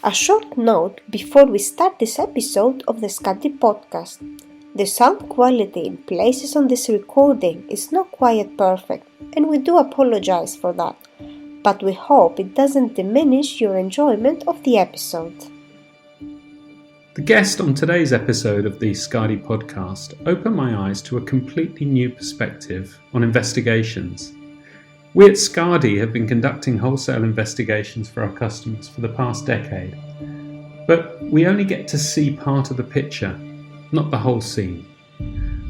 A short note before we start this episode of the Skadi podcast. The sound quality in places on this recording is not quite perfect, and we do apologize for that, but we hope it doesn't diminish your enjoyment of the episode. The guest on today's episode of the Skadi podcast opened my eyes to a completely new perspective on investigations. We at Skadi have been conducting wholesale investigations for our customers for the past decade, but we only get to see part of the picture, not the whole scene.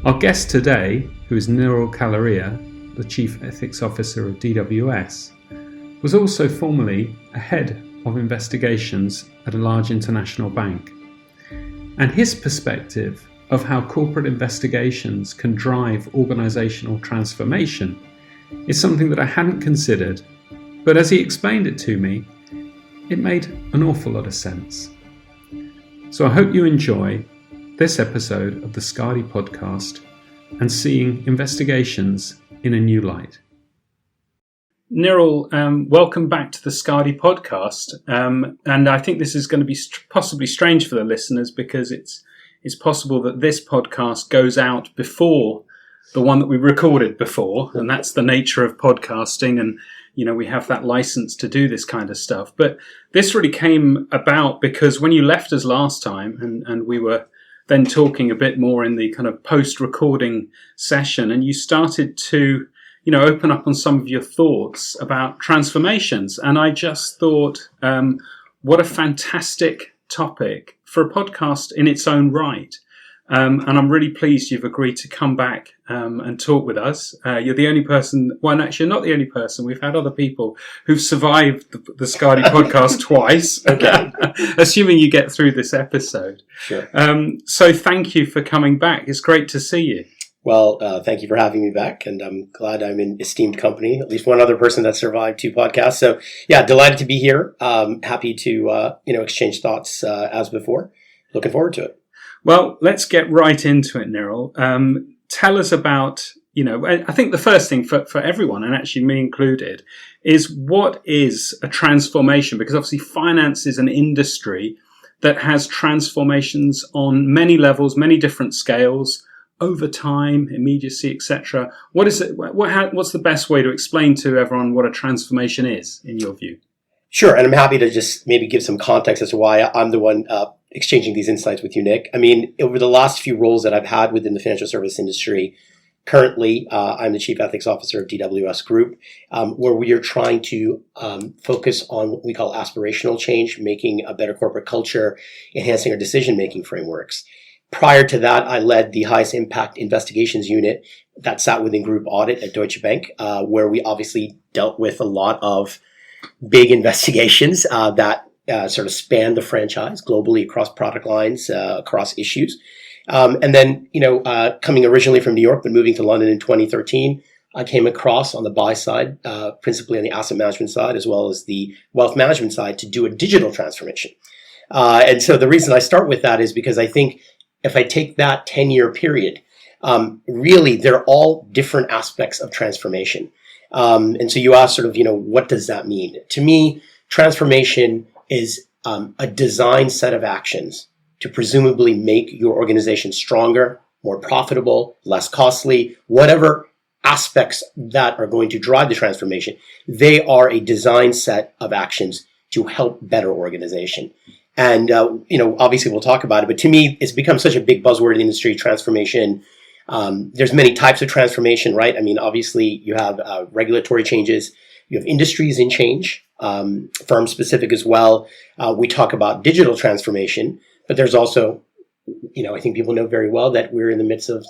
Our guest today, who is Niral Kalaria, the Chief Ethics Officer of DWS, was also formerly a head of investigations at a large international bank. And his perspective of how corporate investigations can drive organisational transformation is something that I hadn't considered, but as he explained it to me, it made an awful lot of sense. So I hope you enjoy this episode of the Skadi podcast and seeing investigations in a new light. Niral, welcome back to the Skadi podcast. And I think this is going to be possibly strange for the listeners because it's possible that this podcast goes out before the one that we recorded before, and that's the nature of podcasting, and we have that license to do this kind of stuff. But this really came about because when you left us last time, and we were then talking a bit more in the kind of post-recording session, and you started to open up on some of your thoughts about transformations, and I just thought, what a fantastic topic for a podcast in its own right. And I'm really pleased you've agreed to come back and talk with us. You're the only person, well, actually, not the only person. We've had other people who've survived the Skadi podcast twice, Okay. Assuming you get through this episode. Sure. So thank you for coming back. It's great to see you. Well, thank you for having me back, and I'm glad I'm in esteemed company. At least one other person that survived 2 podcasts. So, yeah, delighted to be here. Happy to exchange thoughts as before. Looking forward to it. Well, let's get right into it, Niral. Tell us about, I think the first thing for everyone, and actually me included, is what is a transformation? Because obviously finance is an industry that has transformations on many levels, many different scales, over time, immediacy, etc. What is it? What's the best way to explain to everyone what a transformation is, in your view? Sure, and I'm happy to just maybe give some context as to why I'm the one exchanging these insights with you, Nick. I mean, over the last few roles that I've had within the financial service industry, currently I'm the Chief Ethics Officer of DWS Group, where we are trying to focus on what we call aspirational change, making a better corporate culture, enhancing our decision-making frameworks. Prior to that, I led the highest impact investigations unit that sat within group audit at Deutsche Bank, where we obviously dealt with a lot of big investigations that sort of span the franchise globally across product lines, across issues. And then, coming originally from New York, but moving to London in 2013, I came across on the buy side, principally on the asset management side, as well as the wealth management side, to do a digital transformation. And so the reason I start with that is because I think if I take that 10-year period, really, they're all different aspects of transformation. And so you ask sort of, what does that mean? To me, transformation is a designed set of actions to presumably make your organization stronger, more profitable, less costly, whatever aspects that are going to drive the transformation. They are a designed set of actions to help better organization. And, obviously we'll talk about it, but to me, it's become such a big buzzword in the industry, transformation. There's many types of transformation, right? I mean, obviously you have regulatory changes, you have industries in change, firm specific as well. We talk about digital transformation, but there's also, I think people know very well that we're in the midst of,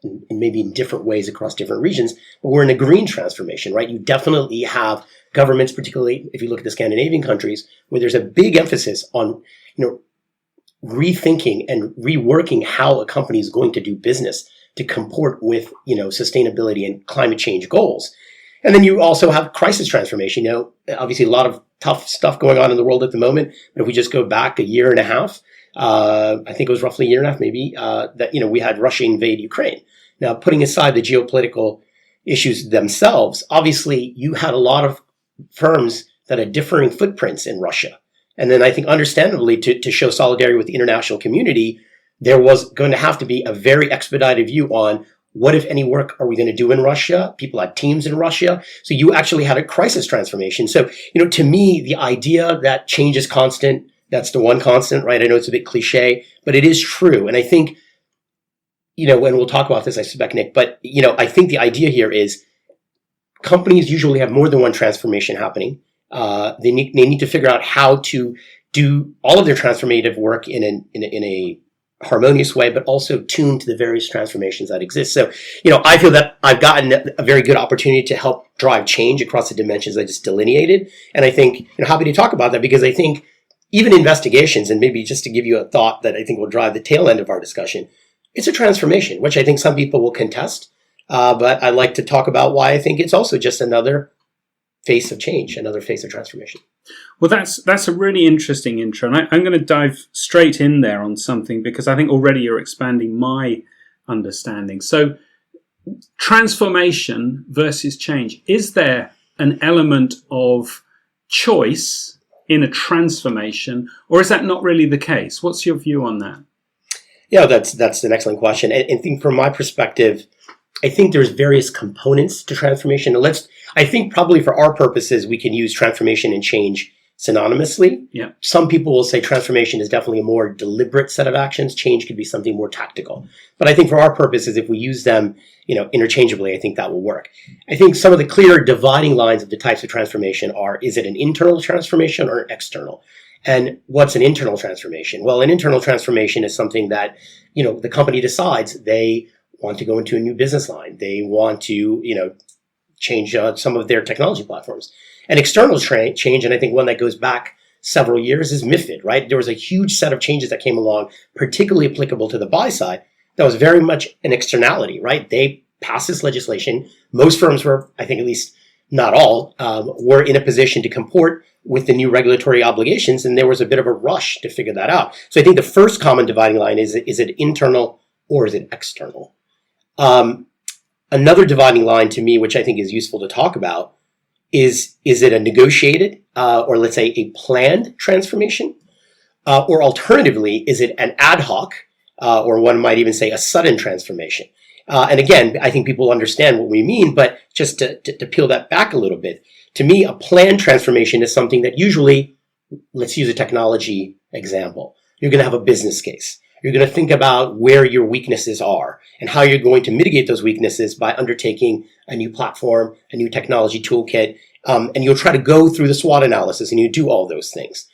and maybe in different ways across different regions, but we're in a green transformation, right? You definitely have governments, particularly if you look at the Scandinavian countries, where there's a big emphasis on, rethinking and reworking how a company is going to do business to comport with, sustainability and climate change goals. And then you also have crisis transformation. Obviously a lot of tough stuff going on in the world at the moment, but if we just go back a year and a half, I think it was roughly a year and a half maybe, that, we had Russia invade Ukraine. Now, putting aside the geopolitical issues themselves, obviously you had a lot of firms that had differing footprints in Russia. And then I think understandably to show solidarity with the international community, there was going to have to be a very expedited view on what, if any, work are we going to do in Russia? People had teams in Russia. So you actually had a crisis transformation. So, to me, the idea that change is constant, that's the one constant, right? I know it's a bit cliche, but it is true. And I think, and we'll talk about this, I suspect, Nick, but, I think the idea here is companies usually have more than one transformation happening. They need to figure out how to do all of their transformative work in a harmonious way, but also tuned to the various transformations that exist. So, I feel that I've gotten a very good opportunity to help drive change across the dimensions I just delineated. And I think, happy to talk about that because I think even investigations, and maybe just to give you a thought that I think will drive the tail end of our discussion, it's a transformation, which I think some people will contest. But I like to talk about why I think it's also just another face of change, another face of transformation. Well, that's a really interesting intro. And I'm going to dive straight in there on something because I think already you're expanding my understanding. So transformation versus change. Is there an element of choice in a transformation, or is that not really the case? What's your view on that? Yeah, that's an excellent question. And I think from my perspective, I think there's various components to transformation. I think probably for our purposes, we can use transformation and change synonymously. Yeah. Some people will say transformation is definitely a more deliberate set of actions. Change could be something more tactical. But I think for our purposes, if we use them, interchangeably, I think that will work. I think some of the clear dividing lines of the types of transformation are, is it an internal transformation or an external? And what's an internal transformation? Well, an internal transformation is something that, the company decides they want to go into a new business line. They want to, change some of their technology platforms. An external change, and I think one that goes back several years, is MiFID, right? There was a huge set of changes that came along, particularly applicable to the buy side, that was very much an externality, right? They passed this legislation. Most firms were, I think at least not all, were in a position to comport with the new regulatory obligations, and there was a bit of a rush to figure that out. So I think the first common dividing line is it internal or is it external? Another dividing line to me, which I think is useful to talk about, is it a negotiated or let's say a planned transformation? Or alternatively, is it an ad hoc or one might even say a sudden transformation? And again, I think people understand what we mean, but just to peel that back a little bit, to me, a planned transformation is something that usually, let's use a technology example. You're going to have a business case. You're going to think about where your weaknesses are and how you're going to mitigate those weaknesses by undertaking a new platform, a new technology toolkit, and you'll try to go through the SWOT analysis and you do all those things.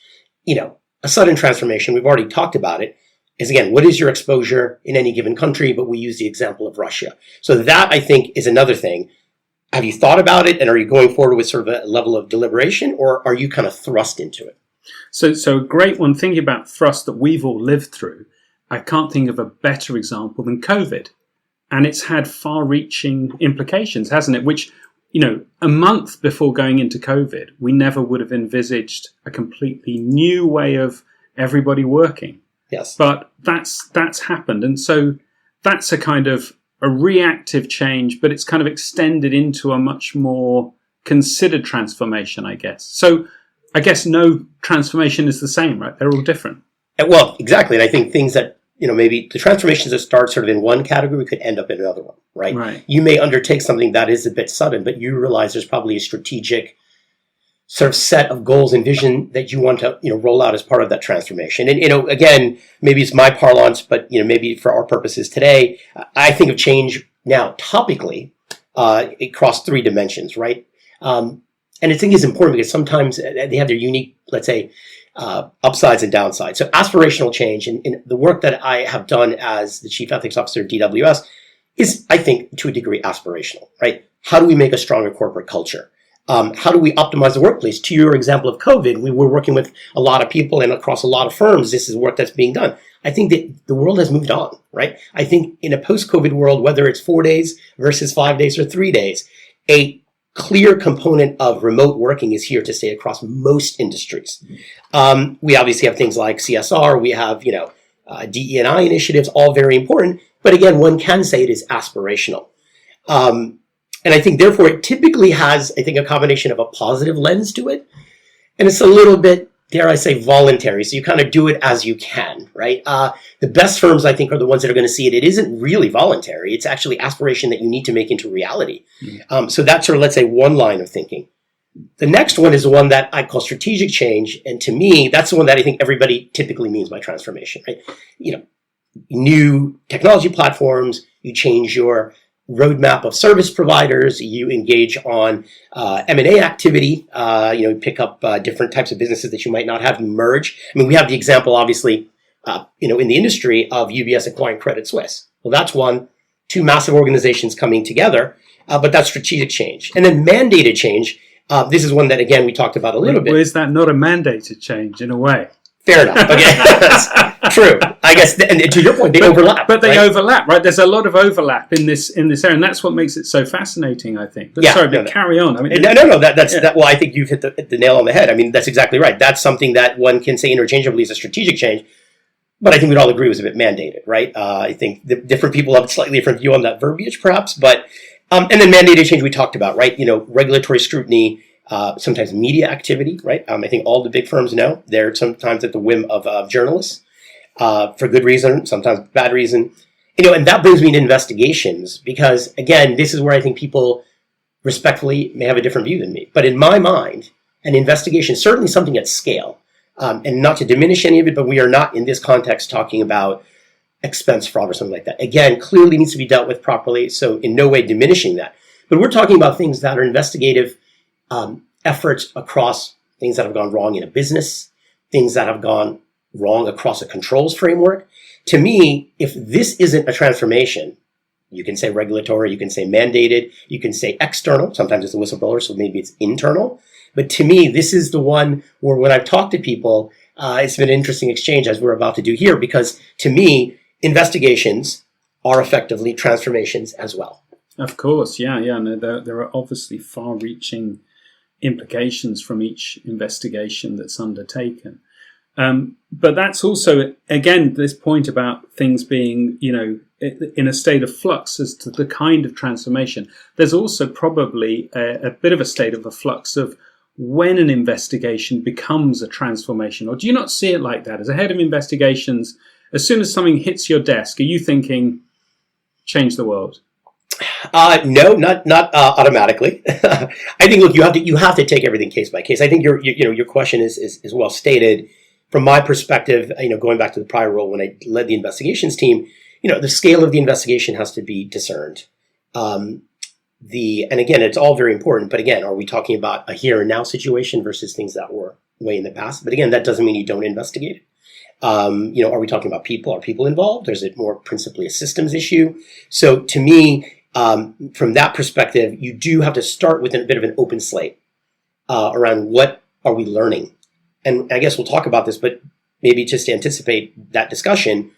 A sudden transformation, we've already talked about it, is again, what is your exposure in any given country? But we use the example of Russia. So that, I think, is another thing. Have you thought about it, and are you going forward with sort of a level of deliberation, or are you kind of thrust into it? So a great one, thinking about thrust that we've all lived through, I can't think of a better example than COVID. And it's had far-reaching implications, hasn't it? Which, a month before going into COVID, we never would have envisaged a completely new way of everybody working. Yes. But that's happened. And so that's a kind of a reactive change, but it's kind of extended into a much more considered transformation, I guess. So I guess no transformation is the same, right? They're all different. Well, exactly. And I think things that, maybe the transformations that start sort of in one category could end up in another one, right? Right. You may undertake something that is a bit sudden, but you realize there's probably a strategic sort of set of goals and vision that you want to, roll out as part of that transformation. And, again, maybe it's my parlance, but, maybe for our purposes today, I think of change now topically across three dimensions, right? And I think it's important because sometimes they have their unique, let's say, upsides and downsides. So aspirational change and the work that I have done as the Chief Ethics Officer at DWS is, I think, to a degree aspirational, right? How do we make a stronger corporate culture? How do we optimize the workplace? To your example of COVID, we were working with a lot of people and across a lot of firms. This is work that's being done. I think that the world has moved on, right? I think in a post-COVID world, whether it's 4 days versus 5 days or 3 days, a clear component of remote working is here to stay across most industries. We obviously have things like CSR. We have, DE&I initiatives, all very important. But again, one can say it is aspirational. And I think, therefore, it typically has, I think, a combination of a positive lens to it. And it's a little bit, dare I say, voluntary. So you kind of do it as you can, right? The best firms, I think, are the ones that are going to see it. It isn't really voluntary. It's actually aspiration that you need to make into reality. So that's sort of, let's say, one line of thinking. The next one is the one that I call strategic change. And to me, that's the one that I think everybody typically means by transformation, right? New technology platforms, you change your roadmap of service providers, you engage on M&A activity, pick up different types of businesses that you might not have, you merge. I mean, we have the example, obviously, in the industry of UBS acquiring Credit Suisse. Well, that's two massive organizations coming together, but that's strategic change. And then mandated change, this is one that, again, we talked about a little bit. Well, is that not a mandated change in a way? Fair enough. Okay. True. I guess, and to your point, they overlap. But they overlap, right? There's a lot of overlap in this area, and that's what makes it so fascinating, I think. But carry on. I mean, no. Well, I think you've hit the nail on the head. I mean, that's exactly right. That's something that one can say interchangeably is a strategic change, but I think we'd all agree was a bit mandated, right? I think the different people have a slightly different view on that verbiage, perhaps. But and then mandated change we talked about, right? Regulatory scrutiny. Sometimes media activity, right? I think all the big firms know they're sometimes at the whim of journalists for good reason, sometimes bad reason. And that brings me to investigations because, again, this is where I think people respectfully may have a different view than me. But in my mind, an investigation is certainly something at scale. And not to diminish any of it, but we are not in this context talking about expense fraud or something like that. Again, clearly needs to be dealt with properly, so in no way diminishing that. But we're talking about things that are investigative efforts across things that have gone wrong in a business, things that have gone wrong across a controls framework. To me, if this isn't a transformation, you can say regulatory, you can say mandated, you can say external. Sometimes it's a whistleblower, so maybe it's internal. But to me, this is the one where when I've talked to people, it's been an interesting exchange as we're about to do here, because to me, investigations are effectively transformations as well. Of course, yeah. No, there are obviously far-reaching implications from each investigation that's undertaken. But that's also, again, this point about things being, in a state of flux as to the kind of transformation. There's also probably a bit of a state of a flux of when an investigation becomes a transformation. Or do you not see it like that? As a head of investigations, as soon as something hits your desk, are you thinking, change the world? No, not automatically. I think, look, you have to take everything case by case. I think your question is well stated. From my perspective, going back to the prior role when I led the investigations team, the scale of the investigation has to be discerned. And again, it's all very important. But again, are we talking about a here and now situation versus things that were way in the past? But again, that doesn't mean you don't investigate it. Are we talking about people? Are people involved? Or is it more principally a systems issue? So to me, from that perspective, you do have to start with a bit of an open slate around what are we learning. And I guess we'll talk about this, but maybe just to anticipate that discussion.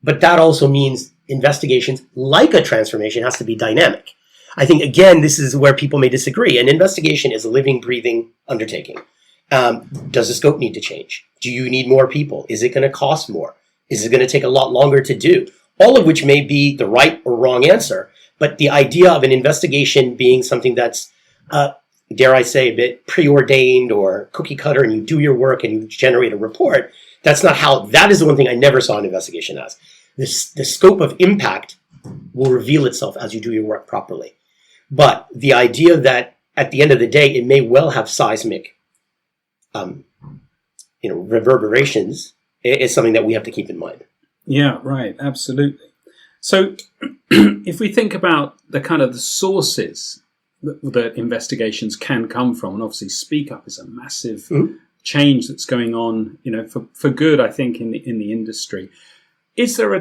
But that also means investigations, like a transformation, has to be dynamic. I think, again, this is where people may disagree. An investigation is a living, breathing undertaking. Does the scope need to change? Do you need more people? Is it going to cost more? Is it going to take a lot longer to do? All of which may be the right or wrong answer. But the idea of an investigation being something that's, dare I say, a bit preordained or cookie cutter, and you do your work and you generate a report, that is the one thing I never saw an investigation as. The scope of impact will reveal itself as you do your work properly. But the idea that at the end of the day, it may well have seismic reverberations is something that we have to keep in mind. Yeah, right. Absolutely. So if we think about the kind of the sources that investigations can come from, and obviously Speak Up is a massive change that's going on, for good, I think, in the industry. Is there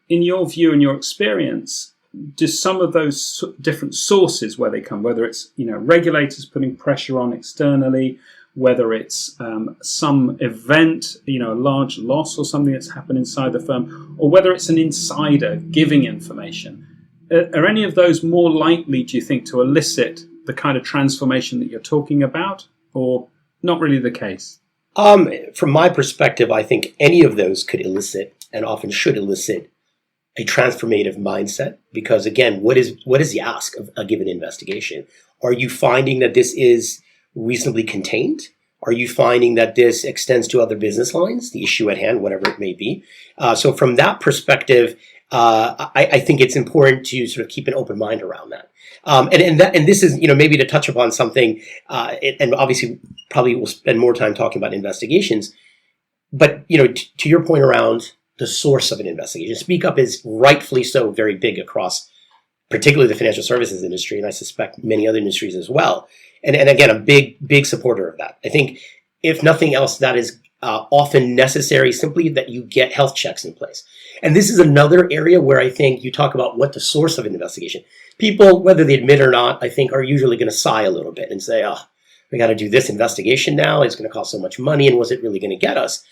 in your view and your experience, do some of those different sources where they come, whether it's, regulators putting pressure on externally, whether it's some event, a large loss or something that's happened inside the firm, or whether it's an insider giving information, are any of those more likely, do you think, to elicit the kind of transformation that you're talking about, or not really the case? From my perspective, I think any of those could elicit, and often should elicit, a transformative mindset. Because again, what is the ask of a given investigation? Are you finding that this is reasonably contained? Are you finding that this extends to other business lines, the issue at hand, whatever it may be? So from that perspective, I think it's important to sort of keep an open mind around that. And this is, maybe to touch upon something, and obviously probably we'll spend more time talking about investigations, but, to your point around the source of an investigation, Speak Up is rightfully so very big across particularly the financial services industry, and I suspect many other industries as well. And again, a big supporter of that. I think, if nothing else, that is often necessary, simply that you get health checks in place. And this is another area where I think you talk about what the source of an investigation. People, whether they admit or not, I think are usually going to sigh a little bit and say, oh, we got to do this investigation now. It's going to cost so much money. And was it really going to get us?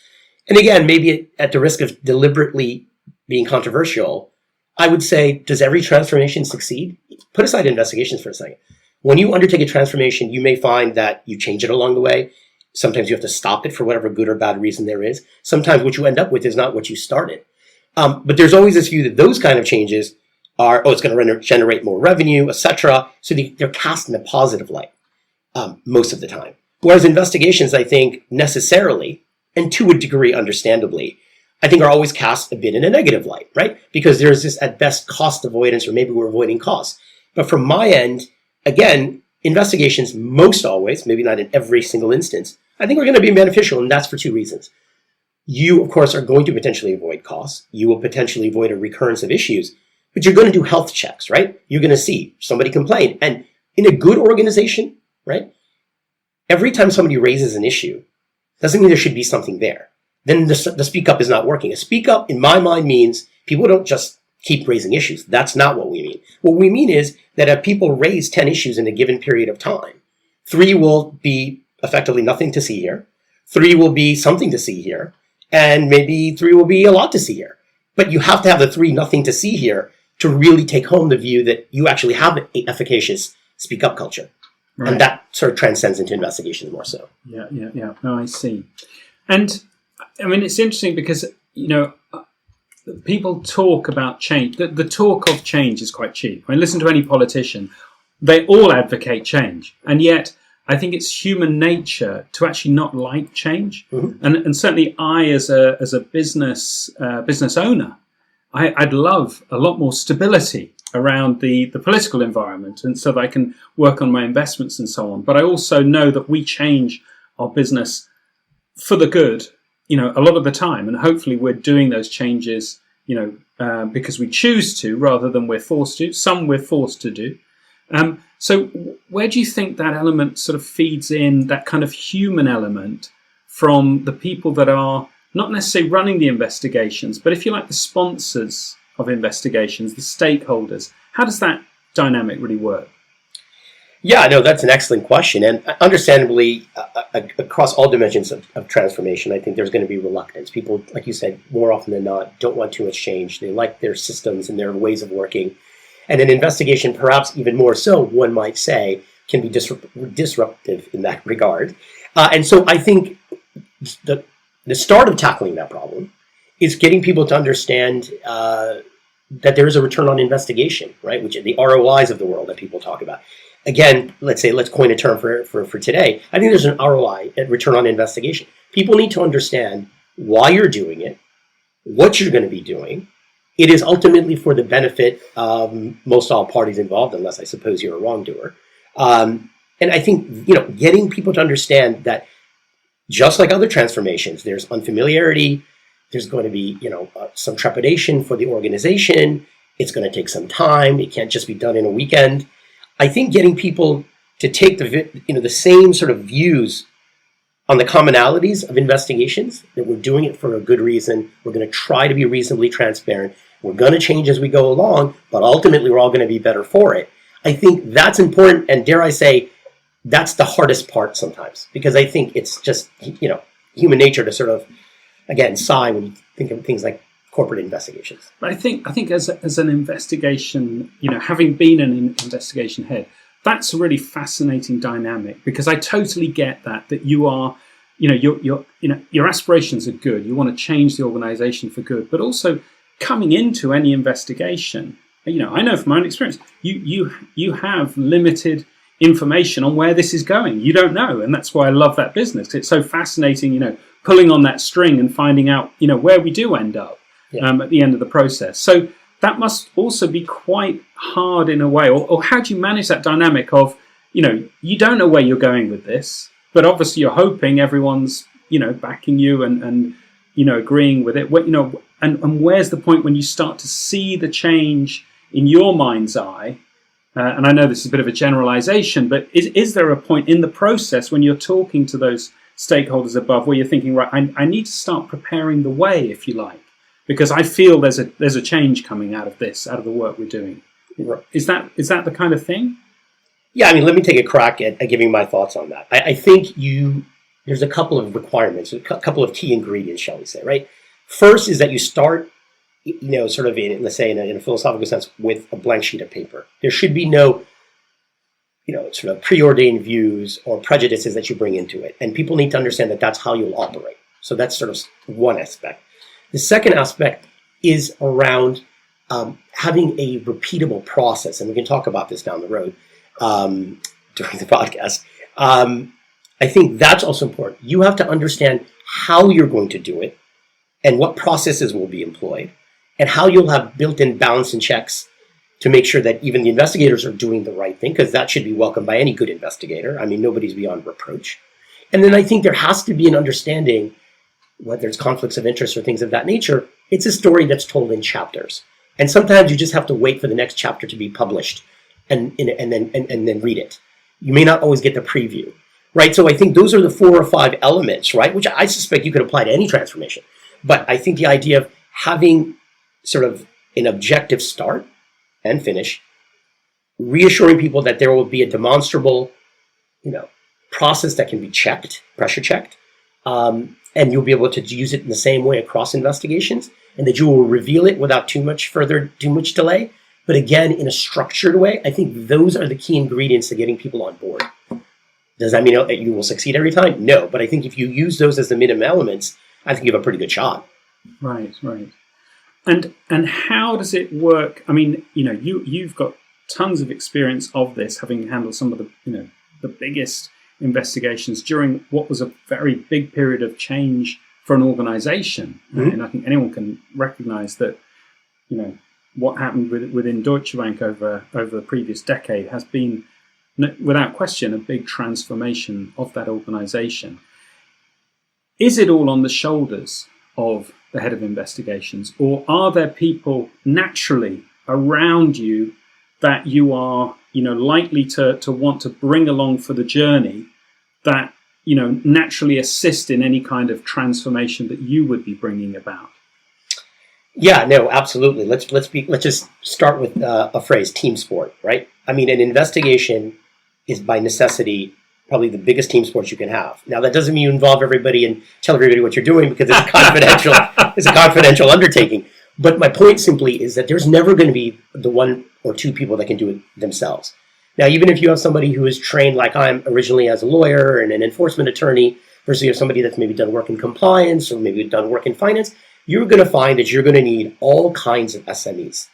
And again, maybe at the risk of deliberately being controversial, I would say, does every transformation succeed? Put aside investigations for a second. When you undertake a transformation, you may find that you change it along the way. Sometimes you have to stop it for whatever good or bad reason there is. Sometimes what you end up with is not what you started. But there's always this view that those kind of changes are, it's going to generate more revenue, etc. So they're cast in a positive light most of the time. Whereas investigations, I think, necessarily, and to a degree, understandably, I think are always cast a bit in a negative light, right? Because there's this, at best, cost avoidance, or maybe we're avoiding costs. But from my end, again, investigations most always, maybe not in every single instance, I think are going to be beneficial, and that's for two reasons. You, of course, are going to potentially avoid costs. You will potentially avoid a recurrence of issues, but you're going to do health checks, right? You're going to see somebody complain. And in a good organization, right, every time somebody raises an issue, doesn't mean there should be something there. Then the Speak Up is not working. A Speak Up, in my mind, means people don't just keep raising issues. That's not what we mean. What we mean is that if people raise 10 issues in a given period of time, 3 will be effectively nothing to see here, 3 will be something to see here, and maybe 3 will be a lot to see here. But you have to have the 3 nothing to see here to really take home the view that you actually have an efficacious Speak Up culture. Right. And that sort of transcends into investigations more so. Yeah. No, I see. And I mean, it's interesting because, people talk about change. The talk of change is quite cheap. I mean, listen to any politician. They all advocate change. And yet, I think it's human nature to actually not like change. Mm-hmm. And certainly I, as a business owner, I'd love a lot more stability around the political environment, and so that I can work on my investments and so on. But I also know that we change our business for the good, a lot of the time. And hopefully we're doing those changes, because we choose to rather than we're forced to. Some we're forced to do. So where do you think that element sort of feeds in, that kind of human element, from the people that are not necessarily running the investigations, but if you like, the sponsors of investigations, the stakeholders? How does that dynamic really work? Yeah, no, that's an excellent question. And understandably, across all dimensions of transformation, I think there's going to be reluctance. People, like you said, more often than not, don't want too much change. They like their systems and their ways of working. And an investigation, perhaps even more so, one might say, can be disruptive in that regard. And so I think the start of tackling that problem is getting people to understand that there is a return on investigation, right? Which are the ROIs of the world that people talk about. Again, let's coin a term for today. I think there's an ROI, a return on investigation. People need to understand why you're doing it, what you're going to be doing. It is ultimately for the benefit of most all parties involved, unless I suppose you're a wrongdoer. And I think, getting people to understand that just like other transformations, there's unfamiliarity, there's going to be, some trepidation for the organization. It's going to take some time. It can't just be done in a weekend. I think getting people to take the same sort of views on the commonalities of investigations, that we're doing it for a good reason. We're going to try to be reasonably transparent. We're going to change as we go along, but ultimately we're all going to be better for it. I think that's important, and dare I say, that's the hardest part sometimes, because I think it's just, human nature to sort of, again, sigh when you think of things like corporate investigations. But I think as an investigation, having been an investigation head, that's a really fascinating dynamic, because I totally get that you are, your aspirations are good. You want to change the organization for good, but also coming into any investigation, I know from my own experience, you have limited information on where this is going. You don't know. And that's why I love that business. It's so fascinating, pulling on that string and finding out, where we do end up at the end of the process. So that must also be quite hard in a way. Or how do you manage that dynamic of, you don't know where you're going with this, but obviously you're hoping everyone's, backing you and agreeing with it. And where's the point when you start to see the change in your mind's eye? And I know this is a bit of a generalization, but is there a point in the process when you're talking to those stakeholders above where you're thinking, right, I need to start preparing the way, if you like, because I feel there's a change coming out of this, out of the work we're doing. Right. Is that the kind of thing? Yeah, let me take a crack at giving my thoughts on that. I think there's a couple of requirements, a couple of key ingredients, shall we say, right? First is that you start, sort of in, let's say in a philosophical sense, with a blank sheet of paper. There should be no, sort of preordained views or prejudices that you bring into it. And people need to understand that that's how you'll operate. So that's sort of one aspect. The second aspect is around having a repeatable process. And we can talk about this down the road during the podcast. I think that's also important. You have to understand how you're going to do it and what processes will be employed and how you'll have built-in balance and checks to make sure that even the investigators are doing the right thing, because that should be welcomed by any good investigator. Nobody's beyond reproach. And then I think there has to be an understanding, whether it's conflicts of interest or things of that nature, it's a story that's told in chapters. And sometimes you just have to wait for the next chapter to be published and then read it. You may not always get the preview, right? So I think those are the 4 or 5 elements, right? Which I suspect you could apply to any transformation. But I think the idea of having sort of an objective start and finish, reassuring people that there will be a demonstrable, process that can be checked, pressure checked, and you'll be able to use it in the same way across investigations, and that you will reveal it without too much delay. But again, in a structured way, I think those are the key ingredients to getting people on board. Does that mean that you will succeed every time? No, but I think if you use those as the minimum elements, I think you have a pretty good shot. Right. And how does it work? You've got tons of experience of this, having handled some of the biggest investigations during what was a very big period of change for an organization. Mm-hmm. And I think anyone can recognize that, what happened within Deutsche Bank over the previous decade has been, without question, a big transformation of that organization. Is it all on the shoulders of the head of investigations, or are there people naturally around you that you are, likely to want to bring along for the journey that, naturally assist in any kind of transformation that you would be bringing about? Yeah, no, absolutely. Let's just start with a phrase: team sport, right? An investigation is by necessity probably the biggest team sport you can have. Now, that doesn't mean you involve everybody and tell everybody what you're doing, because it's confidential. It's a confidential undertaking. But my point simply is that there's never going to be the 1 or 2 people that can do it themselves. Now, even if you have somebody who is trained like I'm originally as a lawyer and an enforcement attorney, versus you have somebody that's maybe done work in compliance or maybe done work in finance, you're going to find that you're going to need all kinds of SMEs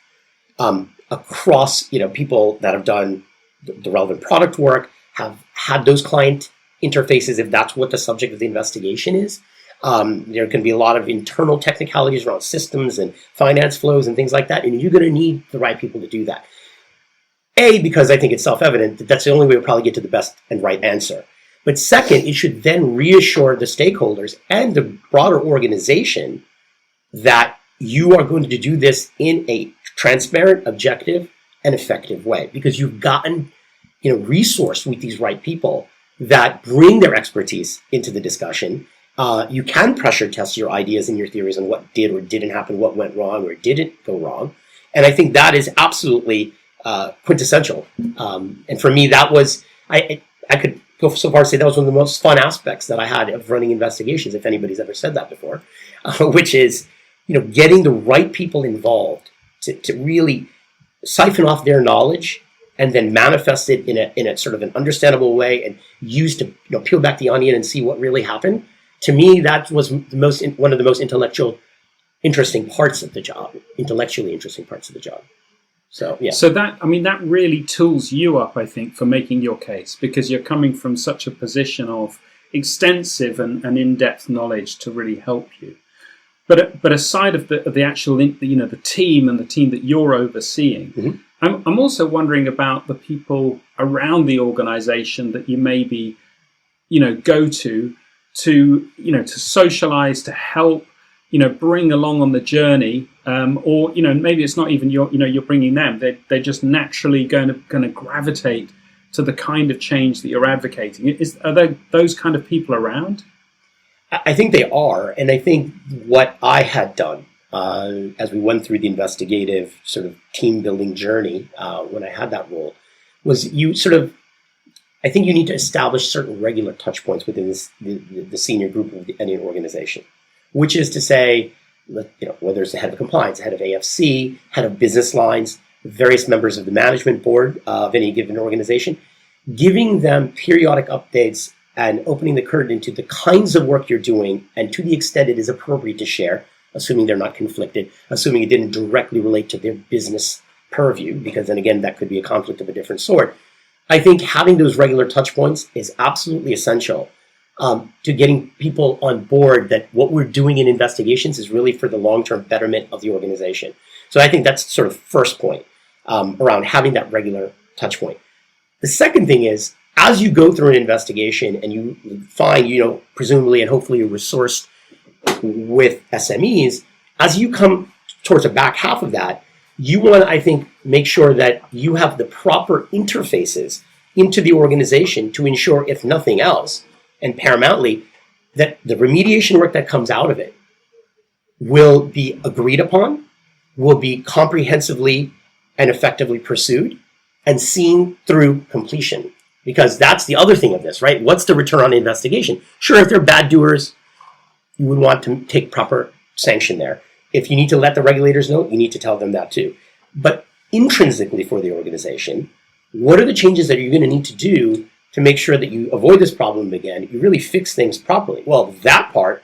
across, people that have done the relevant product work, have had those client interfaces, if that's what the subject of the investigation is. There can be a lot of internal technicalities around systems and finance flows and things like that, and you're going to need the right people to do that. Because I think it's self-evident that that's the only way we'll probably get to the best and right answer. But second, it should then reassure the stakeholders and the broader organization that you are going to do this in a transparent, objective, and effective way, because you've gotten resourced with these right people that bring their expertise into the discussion. You can pressure test your ideas and your theories on what did or didn't happen, what went wrong or didn't go wrong. And I think that is absolutely quintessential. And for me, that was, I could go so far as to say that was one of the most fun aspects that I had of running investigations, if anybody's ever said that before, which is, getting the right people involved to really siphon off their knowledge and then manifest it in a sort of an understandable way and use to peel back the onion and see what really happened. To me, that was one of the most intellectually interesting parts of the job. So, yeah. So that really tools you up, I think, for making your case, because you're coming from such a position of extensive and in-depth knowledge to really help you. But aside of the actual, the team and the team that you're overseeing, Mm-hmm. I'm also wondering about the people around the organization that you maybe, go to socialize, to help, bring along on the journey, or maybe it's not even you're bringing them. They're just naturally going to gravitate to the kind of change that you're advocating. Are there those kind of people around? I think they are, and I think what I had done as we went through the investigative sort of team building journey when I had that role was I think you need to establish certain regular touch points within the senior group of any organization, which is to say, whether it's the head of compliance, head of AFC, head of business lines, various members of the management board of any given organization, giving them periodic updates and opening the curtain into the kinds of work you're doing, and to the extent it is appropriate to share, assuming they're not conflicted, assuming it didn't directly relate to their business purview, because then again, that could be a conflict of a different sort. I think having those regular touch points is absolutely essential to getting people on board that what we're doing in investigations is really for the long-term betterment of the organization. So I think that's sort of first point around having that regular touch point. The second thing is, as you go through an investigation and you find, presumably and hopefully you're resourced with SMEs, as you come towards the back half of that, you want to, I think, make sure that you have the proper interfaces into the organization to ensure, if nothing else, and paramountly, that the remediation work that comes out of it will be agreed upon, will be comprehensively and effectively pursued, and seen through completion. Because that's the other thing of this, right? What's the return on investigation? Sure, if they're bad doers, you would want to take proper sanction there. If you need to let the regulators know, you need to tell them that too. But intrinsically for the organization, what are the changes that you're going to need to do to make sure that you avoid this problem again, you really fix things properly? Well, that part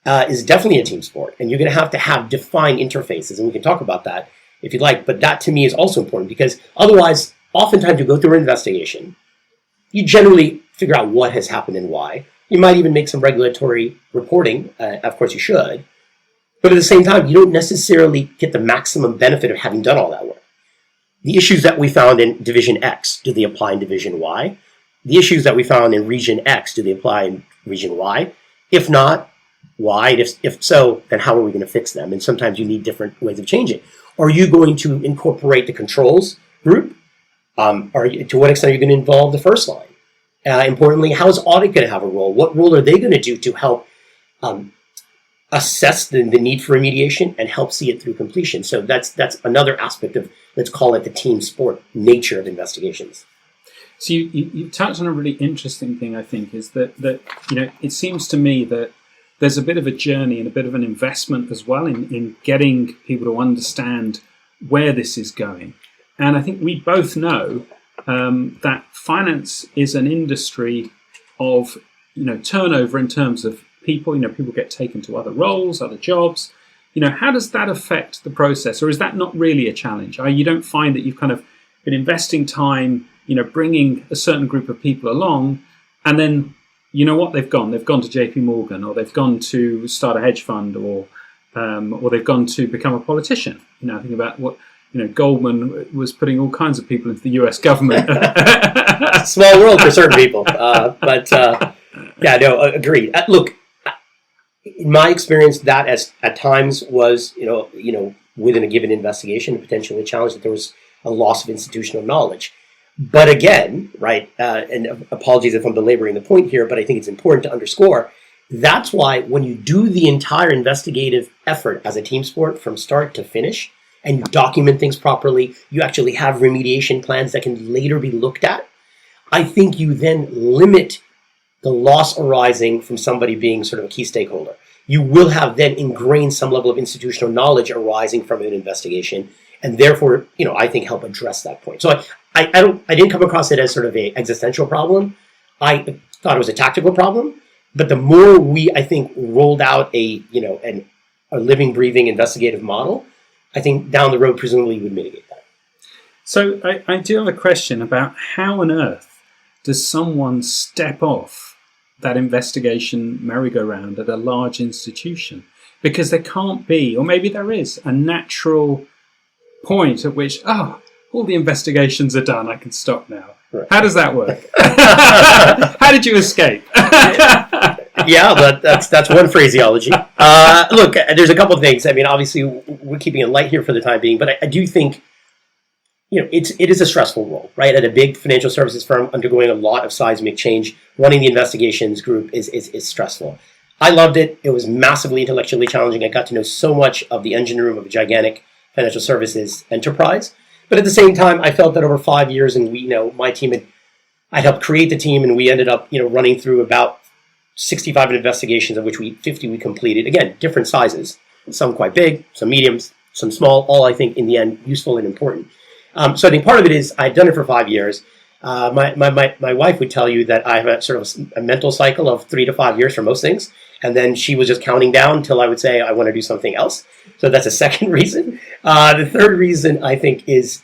is definitely a team sport, and you're going to have defined interfaces, and we can talk about that if you'd like, but that to me is also important, because otherwise, oftentimes you go through an investigation, you generally figure out what has happened and why. You might even make some regulatory reporting, of course you should, but at the same time, you don't necessarily get the maximum benefit of having done all that work. The issues that we found in Division X, do they apply in Division Y? The issues that we found in Region X, do they apply in Region Y? If not, why? If so, then how are we going to fix them? And sometimes you need different ways of changing. Are you going to incorporate the controls group? To what extent are you going to involve the first line? Importantly, how is audit going to have a role? What role are they going to do to help assess the need for remediation and help see it through completion? So that's another aspect of, let's call it the team sport nature of investigations. So you touched on a really interesting thing, I think, is that it seems to me that there's a bit of a journey and a bit of an investment as well in getting people to understand where this is going. And I think we both know that finance is an industry of turnover in terms of people. People get taken to other roles, other jobs. How does that affect the process, or is that not really a challenge? You don't find that you've kind of been investing time, bringing a certain group of people along, and then they've gone to JP Morgan, or they've gone to start a hedge fund, or they've gone to become a politician. Think about what Goldman was putting all kinds of people into the US government. Small world for certain people, but agreed. Look, in my experience, that at times was within a given investigation, potentially a challenge, that there was a loss of institutional knowledge. But again, right, and apologies if I'm belaboring the point here, but I think it's important to underscore, that's why when you do the entire investigative effort as a team sport from start to finish, and you document things properly, you actually have remediation plans that can later be looked at, I think you then limit the loss arising from somebody being sort of a key stakeholder. You will have then ingrained some level of institutional knowledge arising from an investigation, and therefore, I think help address that point. So I didn't come across it as sort of an existential problem. I thought it was a tactical problem. But the more we, I think, rolled out a living, breathing investigative model, I think down the road, presumably, would mitigate that. So I do have a question about how on earth does someone step off that investigation merry-go-round at a large institution? Because there can't be, or maybe there is, a natural point at which, all the investigations are done, I can stop now. Right. How does that work? How did you escape? Yeah, that's one phraseology. Look, there's a couple of things. I mean, obviously, we're keeping it light here for the time being, but I do think, it is a stressful role, right? At a big financial services firm undergoing a lot of seismic change, running the investigations group is stressful. I loved it. It was massively intellectually challenging. I got to know so much of the engine room of a gigantic financial services enterprise. But at the same time, I felt that over 5 years, and my team I helped create the team, and we ended up, running through about 65 investigations, of which 50 we completed. Again, different sizes, some quite big, some mediums, some small. All I think in the end useful and important. So I think part of it is I've done it for 5 years. My wife would tell you that I have a sort of a mental cycle of 3 to 5 years for most things. And then she was just counting down until I would say, I want to do something else. So that's a second reason. The third reason, I think, is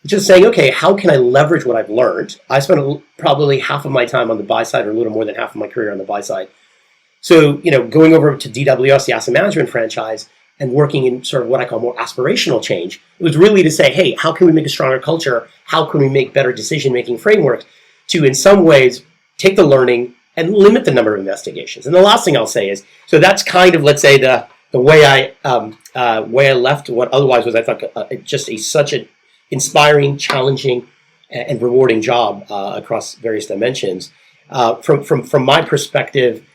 just saying, okay, how can I leverage what I've learned? I spent probably half of my time on the buy side, or a little more than half of my career on the buy side. So, going over to DWS, the asset management franchise, and working in sort of what I call more aspirational change, it was really to say, hey, how can we make a stronger culture? How can we make better decision-making frameworks to, in some ways, take the learning and limit the number of investigations? And the last thing I'll say is, so that's kind of, let's say, the way I left what otherwise was, I thought, just such an inspiring, challenging, and rewarding job across various dimensions. From my perspective,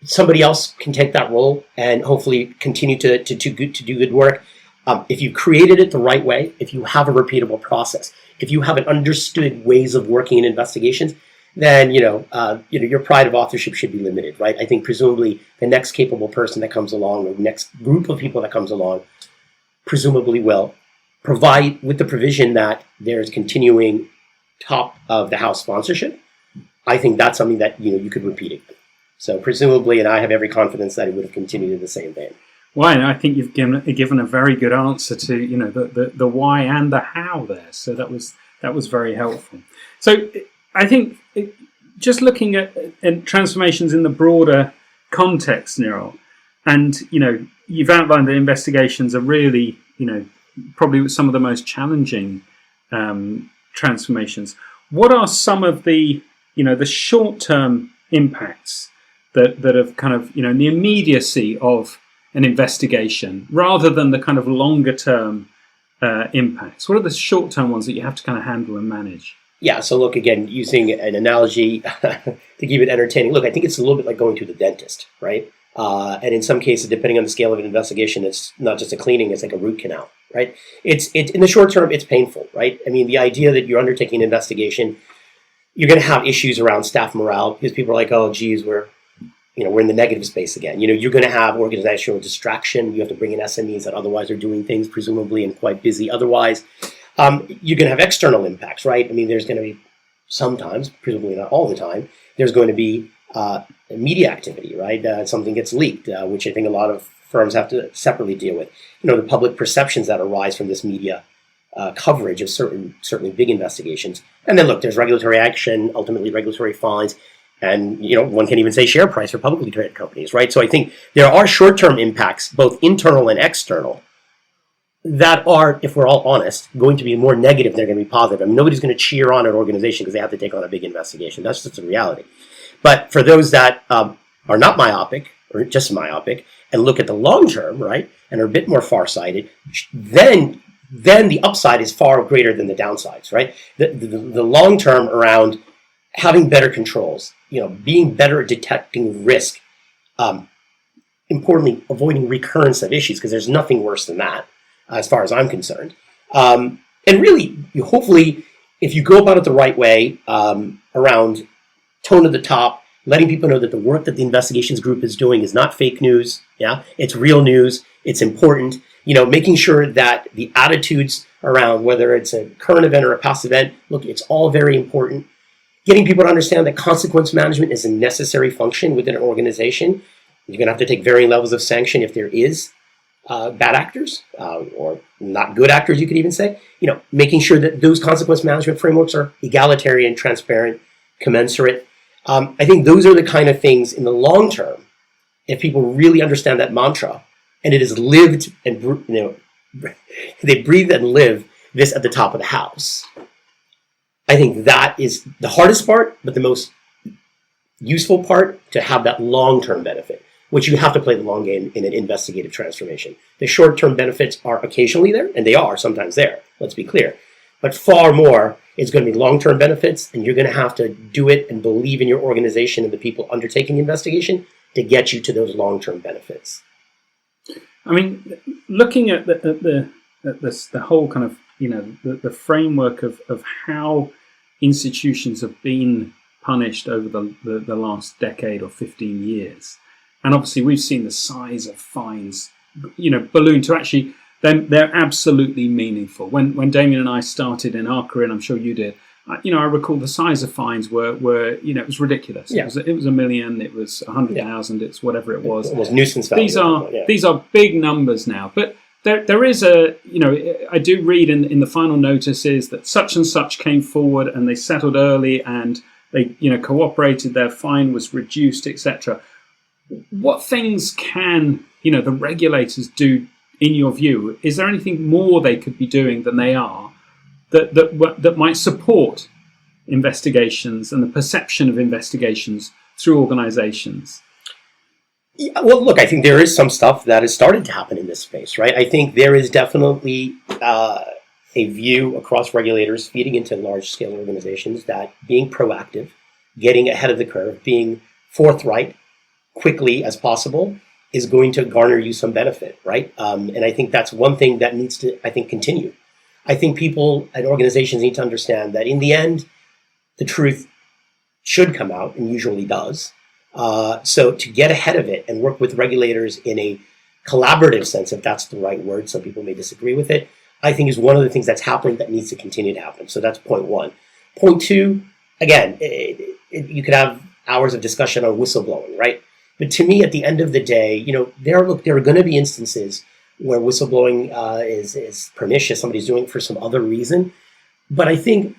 somebody else can take that role and hopefully continue to do good work. If you created it the right way, if you have a repeatable process, if you have an understood ways of working in investigations, then your pride of authorship should be limited, right? I think presumably the next capable person that comes along, or next group of people that comes along, presumably will provide with the provision that there's continuing top of the house sponsorship. I think that's something that you could repeat again. So presumably, and I have every confidence that it would have continued in the same vein. Well, I think you've given a very good answer to the why and the how there. So that was very helpful. So I think just looking at transformations in the broader context, Niral, and you've outlined that investigations are really probably some of the most challenging transformations. What are some of the the short-term impacts that have kind of, in the immediacy of an investigation, rather than the kind of longer term impacts? What are the short term ones that you have to kind of handle and manage? Yeah, so look, again, using an analogy to keep it entertaining, look, I think it's a little bit like going to the dentist, right? And in some cases, depending on the scale of an investigation, it's not just a cleaning, it's like a root canal, right? It's in the short term, it's painful, right? I mean, the idea that you're undertaking an investigation, you're going to have issues around staff morale because people are like, oh, geez, we're in the negative space again. You're going to have organizational distraction. You have to bring in SMEs that otherwise are doing things presumably and quite busy otherwise. You're going to have external impacts, right? I mean, there's going to be sometimes, presumably not all the time, there's going to be media activity, right? Something gets leaked, which I think a lot of firms have to separately deal with. The public perceptions that arise from this media coverage of certainly big investigations. And then look, there's regulatory action, ultimately regulatory fines, and one can even say share price for publicly traded companies, right? So I think there are short-term impacts, both internal and external, that are, if we're all honest, going to be more negative than they're going to be positive. I mean, nobody's going to cheer on an organization because they have to take on a big investigation. That's just a reality. But for those that are not myopic, or just myopic, and look at the long term, right, and are a bit more far-sighted, then the upside is far greater than the downsides, right? The long term around having better controls, being better at detecting risk, importantly, avoiding recurrence of issues, because there's nothing worse than that, as far as I'm concerned. And really, hopefully, if you go about it the right way, around tone at the top, letting people know that the work that the investigations group is doing is not fake news, it's real news, it's important, making sure that the attitudes around whether it's a current event or a past event, look, it's all very important. Getting people to understand that consequence management is a necessary function within an organization. You're going to have to take varying levels of sanction if there is bad actors or not good actors, you could even say, making sure that those consequence management frameworks are egalitarian, transparent, commensurate. I think those are the kind of things in the long term, if people really understand that mantra, and it is lived and, they breathe and live this at the top of the house. I think that is the hardest part, but the most useful part to have that long-term benefit, which you have to play the long game in an investigative transformation. The short-term benefits are occasionally there, and they are sometimes there, let's be clear. But far more is going to be long-term benefits, and you're going to have to do it and believe in your organization and the people undertaking the investigation to get you to those long-term benefits. I mean, looking at the whole kind of, the framework of how institutions have been punished over the last decade or 15 years. And obviously we've seen the size of fines, balloon to actually, they're absolutely meaningful. When Damien and I started in our career, and I'm sure you did, I recall the size of fines were it was ridiculous. Yeah. It was $1 million, it was 100,000, it's whatever it was. It was nuisance value. These are big numbers now, but there is I do read in the final notices that such and such came forward and they settled early and they, cooperated, their fine was reduced, etc. What things can, the regulators do, in your view? Is there anything more they could be doing than they are that might support investigations and the perception of investigations through organizations? Yeah, well, look, I think there is some stuff that has started to happen in this space, right? I think there is definitely a view across regulators feeding into large-scale organizations that being proactive, getting ahead of the curve, being forthright quickly as possible is going to garner you some benefit, right? And I think that's one thing that needs to, continue. I think people and organizations need to understand that in the end, the truth should come out and usually does. So to get ahead of it and work with regulators in a collaborative sense, if that's the right word, some people may disagree with it, I think is one of the things that's happening that needs to continue to happen. So that's point one. Point two, again, you could have hours of discussion on whistleblowing, right? But to me, at the end of the day, there are going to be instances where whistleblowing is pernicious, somebody's doing it for some other reason. But I think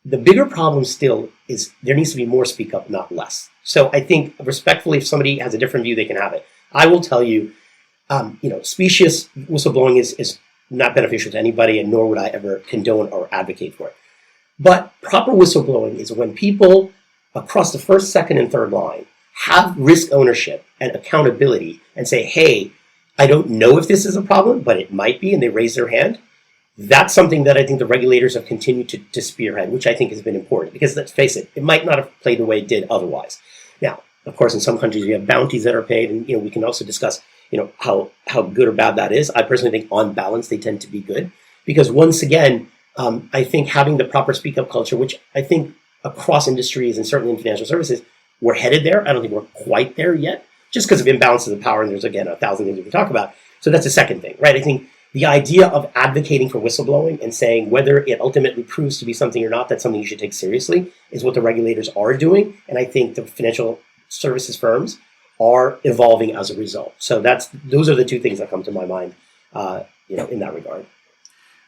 the bigger problem still is there needs to be more speak up, not less. So I think respectfully, if somebody has a different view, they can have it. I will tell you, specious whistleblowing is not beneficial to anybody, and nor would I ever condone or advocate for it. But proper whistleblowing is when people across the first, second, and third line have risk ownership and accountability and say, hey, I don't know if this is a problem, but it might be, and they raise their hand. That's something that I think the regulators have continued to spearhead, which I think has been important, because let's face it, it might not have played the way it did otherwise. Now, of course, in some countries we have bounties that are paid, and we can also discuss how good or bad that is. I personally think on balance they tend to be good, because once again, I think having the proper speak up culture, which I think across industries and certainly in financial services, we're headed there. I don't think we're quite there yet, just because of imbalances of power, and there's again 1,000 things we can talk about. So that's the second thing, right? I think the idea of advocating for whistleblowing and saying whether it ultimately proves to be something or not, that's something you should take seriously, is what the regulators are doing. And I think the financial services firms are evolving as a result. So those are the two things that come to my mind, in that regard.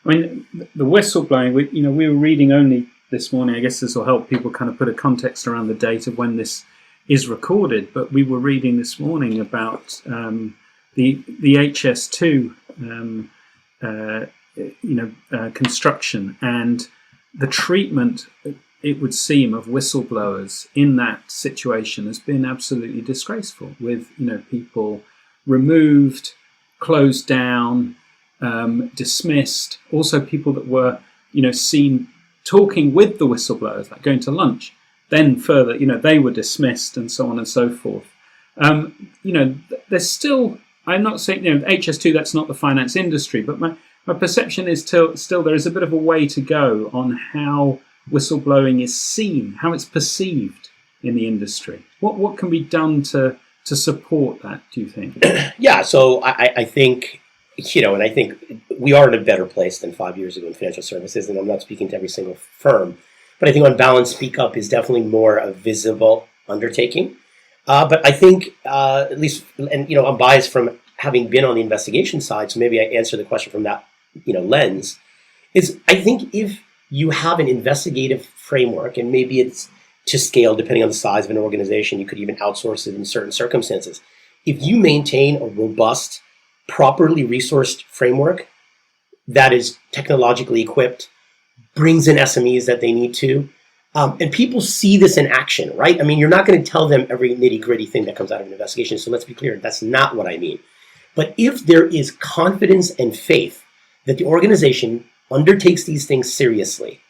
I mean, the whistleblowing, we were reading only this morning, I guess this will help people kind of put a context around the date of when this is recorded, but we were reading this morning about the HS2 construction and the treatment, it would seem, of whistleblowers in that situation has been absolutely disgraceful, with people removed, closed down, dismissed. Also people that were seen talking with the whistleblowers, like going to lunch, then further they were dismissed, and so on and so forth. There's still, I'm not saying HS2, that's not the finance industry, but my perception is still there is a bit of a way to go on how whistleblowing is seen, how it's perceived in the industry. What can be done to support that, do you think? Yeah, so I think, and I think we are in a better place than 5 years ago in financial services, and I'm not speaking to every single firm, but I think on balance, speak up is definitely more a visible undertaking. But I think, at least, and I'm biased from having been on the investigation side, so maybe I answer the question from that, lens, is I think if you have an investigative framework, and maybe it's to scale depending on the size of an organization, you could even outsource it in certain circumstances. If you maintain a robust, properly resourced framework that is technologically equipped, brings in SMEs that they need to, and people see this in action, right? I mean, you're not going to tell them every nitty-gritty thing that comes out of an investigation, so let's be clear, that's not what I mean. But if there is confidence and faith that the organization undertakes these things seriously,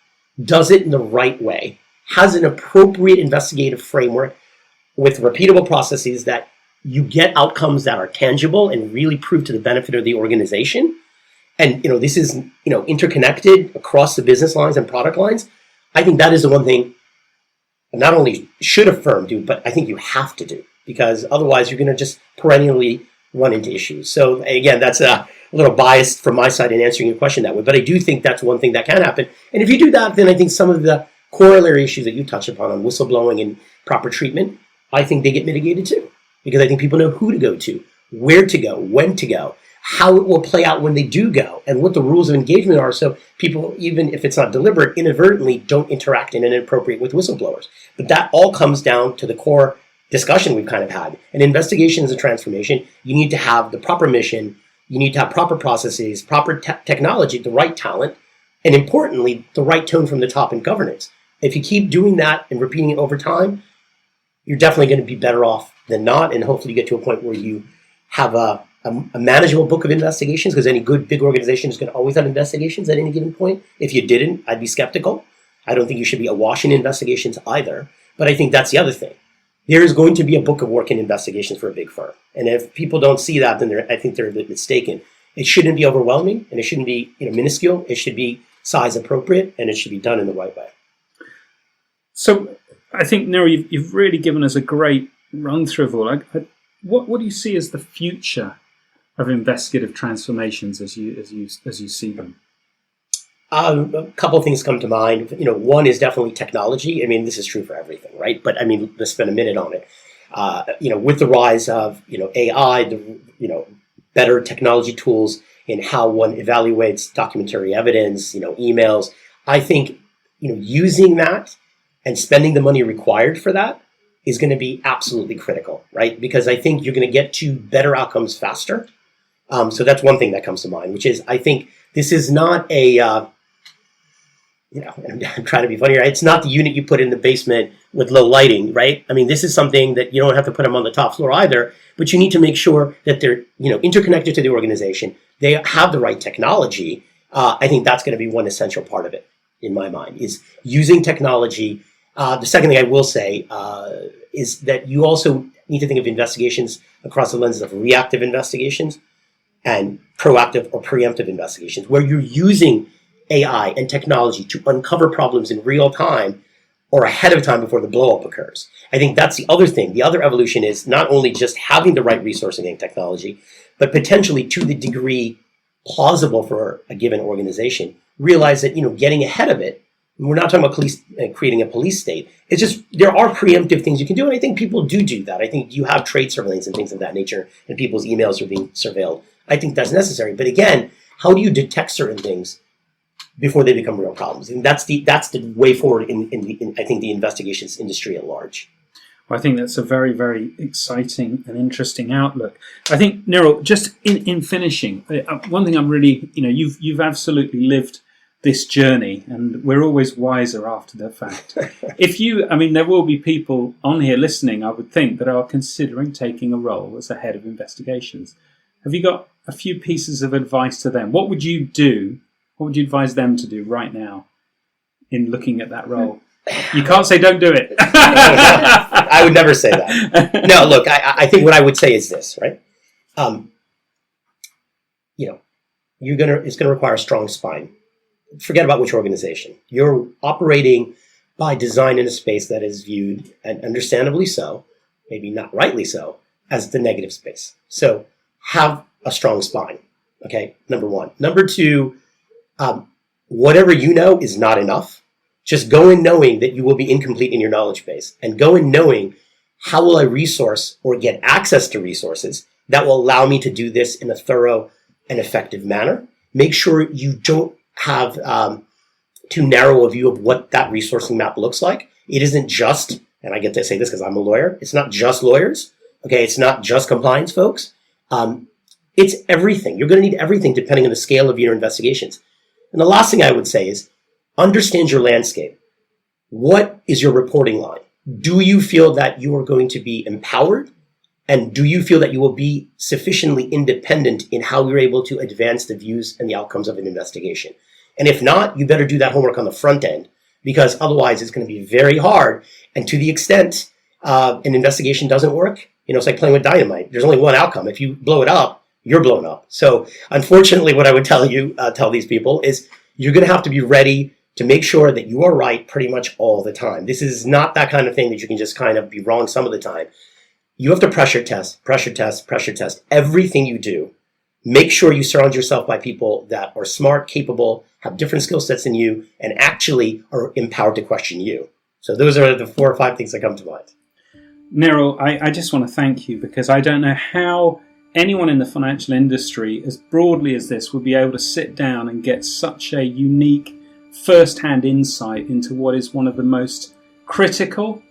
does it in the right way, has an appropriate investigative framework with repeatable processes that you get outcomes that are tangible and really prove to the benefit of the organization, and this is interconnected across the business lines and product lines, I think that is the one thing not only should a firm do, but I think you have to do, because otherwise you're going to just perennially run into issues. So again, that's a little biased from my side in answering your question that way, but I do think that's one thing that can happen. And if you do that, then I think some of the corollary issues that you touched upon on whistleblowing and proper treatment, I think they get mitigated too, because I think people know who to go to, where to go, when to go, how it will play out when they do go, and what the rules of engagement are, so people, even if it's not deliberate, inadvertently don't interact in an inappropriate with whistleblowers. But that all comes down to the core discussion we've kind of had. In investigations and transformation, you need to have the proper mission, you need to have proper processes, proper technology, the right talent, and importantly, the right tone from the top in governance. If you keep doing that and repeating it over time, you're definitely going to be better off than not, and hopefully you get to a point where you have a manageable book of investigations, because any good big organization is going to always have investigations at any given point. If you didn't, I'd be skeptical. I don't think you should be awash in investigations either. But I think that's the other thing. There is going to be a book of work in investigations for a big firm. And if people don't see that, then I think they're a bit mistaken. It shouldn't be overwhelming, and it shouldn't be minuscule. It should be size appropriate, and it should be done in the right way. So I think, Niral, you've really given us a great run through of all. What do you see as the future of investigative transformations as you see them? A couple of things come to mind. One is definitely technology. I mean, this is true for everything, right? But I mean, let's spend a minute on it. With the rise of AI, better technology tools in how one evaluates documentary evidence, emails. I think using that and spending the money required for that is going to be absolutely critical, right? Because I think you're going to get to better outcomes faster. So that's one thing that comes to mind, which is I think this is not a, I'm trying to be funny here. It's not the unit you put in the basement with low lighting, right? I mean, this is something that you don't have to put them on the top floor either, but you need to make sure that they're, interconnected to the organization. They have the right technology. I think that's going to be one essential part of it, in my mind, is using technology. The second thing I will say is that you also need to think of investigations across the lenses of reactive investigations and proactive or preemptive investigations, where you're using AI and technology to uncover problems in real time or ahead of time before the blow-up occurs. I think that's the other thing. The other evolution is not only just having the right resourcing and technology, but potentially to the degree plausible for a given organization, realize that, getting ahead of it, we're not talking about creating a police state. It's just there are preemptive things you can do, and I think people do that. I think you have trade surveillance and things of that nature, and people's emails are being surveilled. I think that's necessary. But again, how do you detect certain things before they become real problems? And that's the way forward in I think the investigations industry at large. Well, I think that's a very, very exciting and interesting outlook. I think, Niral, just in finishing, one thing I'm really, you've absolutely lived this journey, and we're always wiser after the fact. There will be people on here listening, I would think, that are considering taking a role as a head of investigations. Have you got a few pieces of advice to them? What would you do? What would you advise them to do right now in looking at that role? You can't say don't do it. I would never say that. No, look, I think what I would say is this, right? It's gonna require a strong spine. Forget about which organization. You're operating by design in a space that is viewed, and understandably so, maybe not rightly so, as the negative space. So have a strong spine, okay? Number one. Number two, whatever you know is not enough. Just go in knowing that you will be incomplete in your knowledge base, and go in knowing how will I resource or get access to resources that will allow me to do this in a thorough and effective manner. Make sure you don't have too narrow a view of what that resourcing map looks like. It isn't just, and I get to say this because I'm a lawyer, it's not just lawyers. Okay, it's not just compliance folks. It's everything. You're going to need everything depending on the scale of your investigations. And the last thing I would say is understand your landscape. What is your reporting line? Do you feel that you are going to be empowered? And do you feel that you will be sufficiently independent in how you're able to advance the views and the outcomes of an investigation? And if not, you better do that homework on the front end, because otherwise it's going to be very hard. And to the extent an investigation doesn't work, it's like playing with dynamite. There's only one outcome. If you blow it up, you're blown up. So unfortunately, what I would tell these people is you're going to have to be ready to make sure that you are right pretty much all the time. This is not that kind of thing that you can just kind of be wrong some of the time. You have to pressure test everything you do. Make sure you surround yourself by people that are smart, capable, have different skill sets than you, and actually are empowered to question you. So those are the 4 or 5 things that come to mind. Niral, I just want to thank you, because I don't know how anyone in the financial industry, as broadly as this, would be able to sit down and get such a unique first-hand insight into what is one of the most critical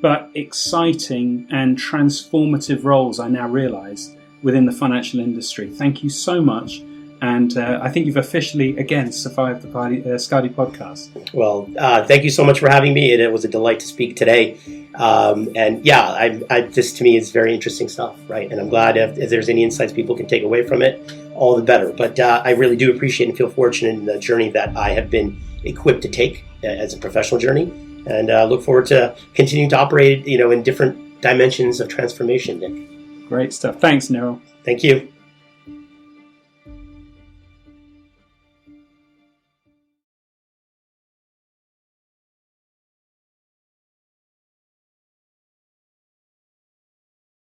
but exciting and transformative roles, I now realise, within the financial industry. Thank you so much. And I think you've officially, again, survived the Skadi podcast. Well, thank you so much for having me. It was a delight to speak today. This to me is very interesting stuff, right? And I'm glad if there's any insights people can take away from it, all the better. But I really do appreciate and feel fortunate in the journey that I have been equipped to take as a professional journey. And look forward to continuing to operate, in different dimensions of transformation, Nick. Great stuff. Thanks, Niral. Thank you.